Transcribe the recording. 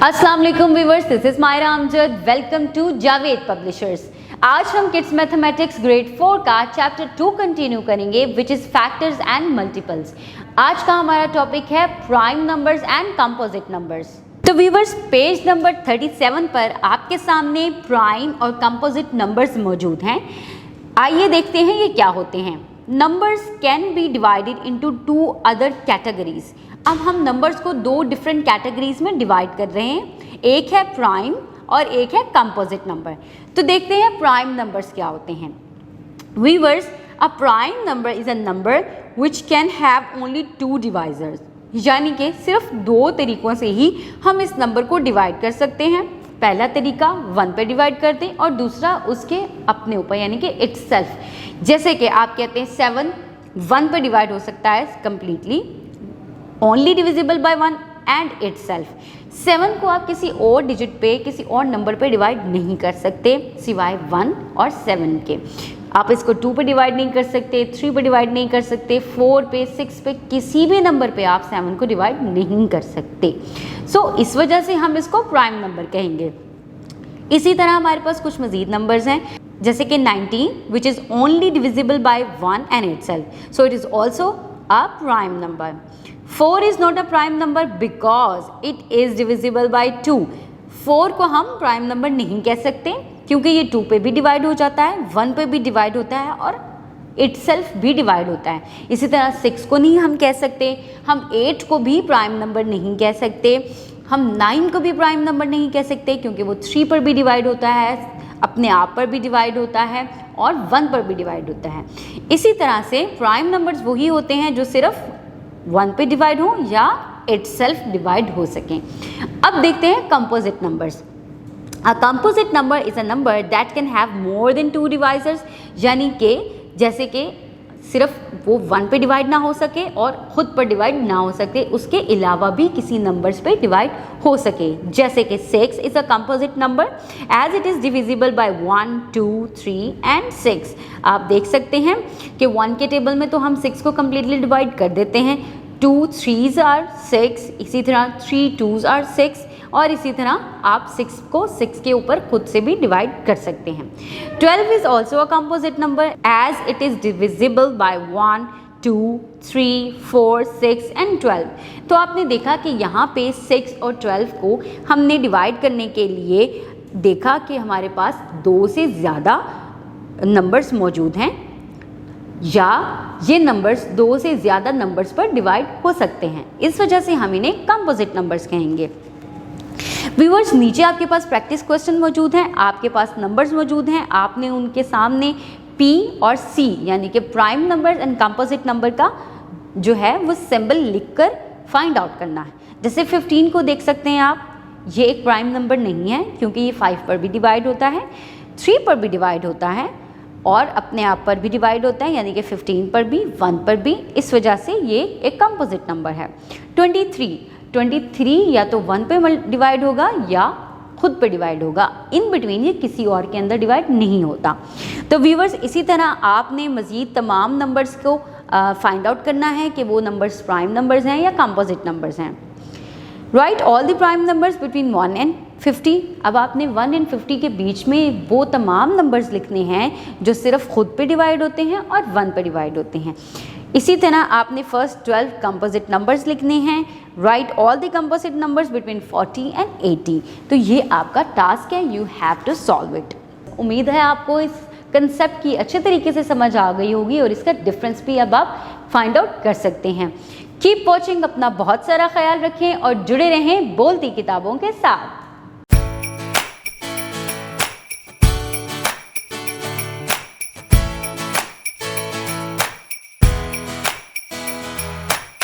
अस्सलाम वालेकुम viewers, this is Myra Amjad. Welcome to Javed Publishers. आज हम किड्स मैथमेटिक्स ग्रेड 4 का चैप्टर 2 कंटिन्यू करेंगे, which is factors and multiples. आज का हमारा टॉपिक है prime numbers and composite numbers. तो व्यूअर्स, पेज नंबर 37 पर आपके सामने प्राइम और कंपोजिट नंबर्स मौजूद हैं। आइए देखते हैं ये क्या होते हैं। Numbers can be divided into two other categories. अब हम नंबर्स को दो डिफरेंट कैटेगरीज में डिवाइड कर रहे हैं, एक है प्राइम और एक है कंपोजिट नंबर। तो देखते हैं प्राइम नंबर्स क्या होते हैं। Viewers, a prime number is a number which can have only two divisors, यानी कि सिर्फ दो तरीकों से ही हम इस नंबर को डिवाइड कर सकते हैं। पहला तरीका 1 पे डिवाइड कर दें और दूसरा उसके अपने ऊपर, यानी कि इटसेल्फ। जैसे कि आप कहते हैं 7 1 पे डिवाइड हो सकता है completely, only divisible by 1 and itself. 7 को आप किसी और डिजिट पे, किसी और नंबर पे डिवाइड नहीं कर सकते सिवाय 1 और 7 के। आप इसको 2 पे डिवाइड नहीं कर सकते, 3 पे डिवाइड नहीं कर सकते, 4 पे, 6 पे, किसी भी नंबर पे आप 7 को डिवाइड नहीं कर सकते। इस वजह से हम इसको प्राइम नंबर कहेंगे। इसी तरह हमारे पास कुछ मजीद नंबर्स हैं, जैसे कि 19 which is only divisible by 1 and itself, so it is also a prime number. 4 is not a prime number because it is divisible by 2। 4 को हम प्राइम नंबर नहीं कह सकते क्योंकि ये 2 पे भी डिवाइड हो जाता है, 1 पे भी डिवाइड होता है और इटसेल्फ भी डिवाइड होता है। इसी तरह 6 को नहीं हम कह सकते, हम 8 को भी प्राइम नंबर नहीं कह सकते, हम 9 को भी प्राइम नंबर नहीं कह सकते क्योंकि वो 3 पर भी डिवाइड होता है, अपने आप पर भी डिवाइड होता है और 1 पर भी डिवाइड होता है। इसी तरह से प्राइम नंबर्स वही होते हैं जो सिर्फ 1 पे डिवाइड हो या इटसेल्फ डिवाइड हो सकें। अब देखते हैं composite numbers. A composite number is a number that can have more than 2 divisors, यानी कि जैसे कि सिर्फ वो 1 पे डिवाइड ना हो सके और खुद पर डिवाइड ना हो सके, उसके अलावा भी किसी नंबर्स पे डिवाइड हो सके। जैसे कि 6 is a composite number as it is divisible by 1, 2, 3 and 6। आप देख सकते हैं कि 1 के टेबल में तो हम 6 को कम्प्लीटली डिवाइड कर देते हैं, 2 3s आर 6, इसी तरह 3 2s आर 6 और इसी तरह आप 6 को 6 के ऊपर खुद से भी डिवाइड कर सकते हैं। 12 is also a composite number as it is divisible by 1, 2, 3, 4, 6 and 12। तो आपने देखा कि यहाँ पे 6 और 12 को हमने डिवाइड करने के लिए देखा कि हमारे पास 2 से ज़्यादा नंबर्स मौजूद हैं या ये नंबर्स 2 से ज़्यादा नंबर्स पर डिवाइड हो सकते हैं। इस वजह से हम इन्हें कंपोजिट नंबर्स कहेंगे। व्यूअर्स, नीचे आपके पास प्रैक्टिस क्वेश्चन मौजूद हैं, आपके पास नंबर्स मौजूद हैं, आपने उनके सामने P और C यानी कि prime numbers and composite number का जो है वो सिंबल लिखकर फाइंड आउट करना है। जैसे 15 को देख सकते हैं आप, ये एक प्राइम नंबर नहीं है क्योंकि ये 5 पर भी डिवाइड होता है, 3 पर भी डिवाइड होता है और अपने आप पर भी डिवाइड होता है, यानी कि 15 पर भी, 1 पर भी। इस वजह से ये एक कंपोजिट नंबर है। 23 या तो 1 पे डिवाइड होगा या खुद पे डिवाइड होगा, इन बिटवीन ये किसी और के अंदर डिवाइड नहीं होता। तो व्यूवर्स, इसी तरह आपने मज़ीद तमाम नंबर्स को फाइंड आउट करना है कि वो नंबर्स प्राइम नंबर्स हैं या कंपोजिट नंबर्स हैं। Write all the prime numbers between 1 and 50। अब आपने 1 एंड 50 के बीच में वो तमाम नंबर्स लिखने हैं जो सिर्फ खुद पे डिवाइड होते हैं और 1 पे डिवाइड होते हैं। इसी तरह आपने फर्स्ट 12 कंपोजिट नंबर्स लिखने हैं। Write all the composite numbers between 40 and 80। तो ये आपका टास्क है, you have to solve it. उम्मीद है आपको इस कंसेप्ट की अच्छे तरीके से समझ आ गई होगी और इसका डिफरेंस भी अब आप फाइंड आउट कर सकते हैं। कीप वॉचिंग, अपना बहुत सारा ख्याल रखें और जुड़े रहें बोलती किताबों के साथ।